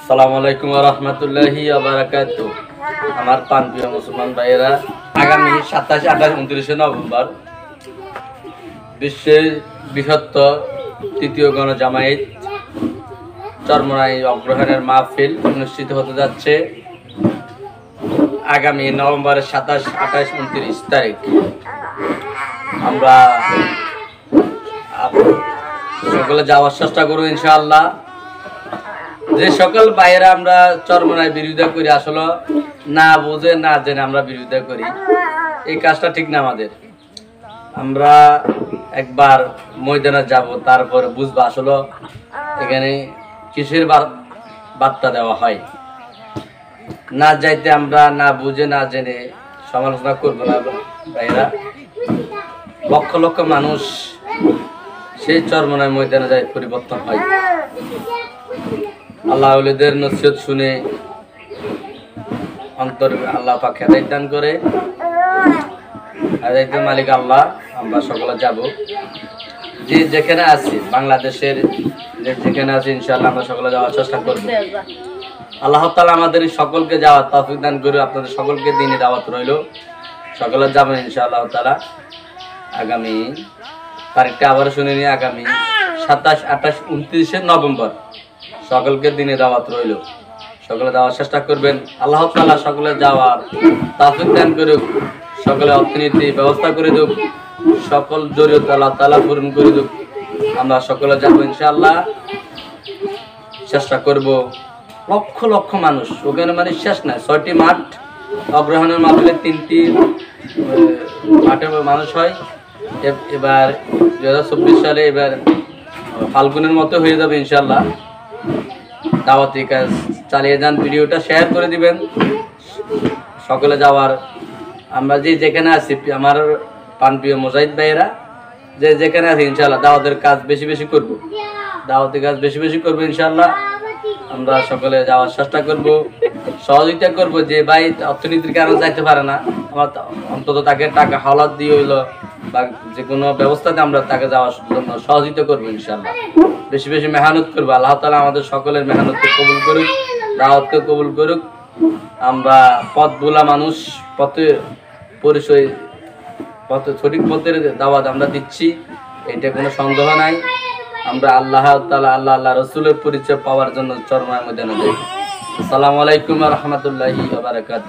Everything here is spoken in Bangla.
আসসালামু আলাইকুম ওয়া রাহমাতুল্লাহি ওয়া বারাকাতুহু। আমার প্রিয় মুসলমান ভাইয়েরা, আগামী 27, 28, 29 নভেম্বর বিশ্বের বৃহত্তর তৃতীয় গণজামায়াত চরমোনাই অগ্রহায়ণের মাহফিল অনুষ্ঠিত হতে যাচ্ছে আগামী নভেম্বরের 27, 28, 29 তারিখ। আমরা সকলে যাওয়ার চেষ্টা করব ইনশাআল্লাহ। যে সকল ভাইয়েরা আমরা চরমোনাই বিরোধিতা করি, আসলে না বুঝে না জেনে আমরা বিরোধিতা করি, এই কাজটা ঠিক না আমাদের। আমরা একবার ময়দানে যাব, তারপরে বুঝবো আসলে এখানে কিসের বার্তা দেওয়া হয়। না যাইতে আমরা না বুঝে না জেনে সমালোচনা করবো না ভাইয়েরা। লক্ষ লক্ষ মানুষ সেই চরমোনাই ময়দানে যায়, পরিবর্তন হয়। আল্লাহ ওলিদের নসিহত শুনে অন্তর আল্লাহ পাক হেদায়েত দান করে। হেদায়েতের মালিক আল্লাহ। আমরা সকলে যাব, যে যেখানে আছি, বাংলাদেশের যেখানে আছি, ইনশাআল্লাহ আমরা সকলে যাওয়ার চেষ্টা করব। আল্লাহ তাআলা আমাদের সকলকে যাওয়ার তৌফিক দান করে। আপনাদের সকলকে দিনে দাওয়াত রইল, সকলে যাবেন ইনশাআল্লাহ তাআলা। আগামী তারিখটা আবার শুনে নিয়ে, আগামী 27, 28, 29 নভেম্বর সকলকে দিনে দাওয়াত রইল, সকলে যাওয়ার চেষ্টা করবেন। আল্লাহ তাআলা সকলে যাওয়ার তৌফিক দান করুক, সকলে অর্থনীতি ব্যবস্থা করে দেব, সকল জরুরত আল্লাহ তাআলা পূরণ করে দেব। আমরা সকলে যাবো ইনশাআল্লাহ, চেষ্টা করব। লক্ষ লক্ষ মানুষ ওখানে, মানে শেষ নাই। 6টি মাঠ, অগ্রহায়ণের মাহফিলে 3টি মাঠে মানুষ হয়। এবার 2024 সালে এবার ফাল্গুনের মতো হয়ে যাবে ইনশাআল্লাহ। দাওয়াতি কাজ চালিয়ে যান, ভিডিওটা শেয়ার করে দিবেন, সকলে যাওয়ার। আমরা যে যেখানে আছি, আমার প্রিয় মুজাহিদ ভাইয়েরা যে যেখানে আছি, ইনশাআল্লাহ দাওয়াতের কাজ বেশি বেশি করব, দাওয়াতি কাজ বেশি বেশি করবো ইনশাআল্লাহ। আমরা সকলে যাওয়ার চেষ্টা করব, সহযোগিতা করব। যে ভাই অর্থনীতির কারণে যাইতে পারে না, আমার অন্তত তাকে টাকা হাওলাত দিয়ে হইলো বা যে কোনো ব্যবস্থাতে আমরা তাকে যাওয়ার জন্য সহযোগিতা করবো ইনশাআল্লাহ। বেশি বেশি মেহনত করবো। আল্লাহ তাআলা আমাদের সকলের মেহনতকে কবুল করুক, দাওয়াতকে কবুল করুক। আমরা পথ ভোলা মানুষ, পথে পরিচয়, পথে সঠিক পথের দাওয়াত আমরা দিচ্ছি, এটা কোনো সন্দেহ নাই। আমরা আল্লাহ তাআলা, আল্লাহ রাসূলের পরিচয় পাওয়ার জন্য চরমোনাই ময়দানে যাই। আসসালামু আলাইকুম ওয়া রাহমাতুল্লাহি ওয়া বারাকাতুহু।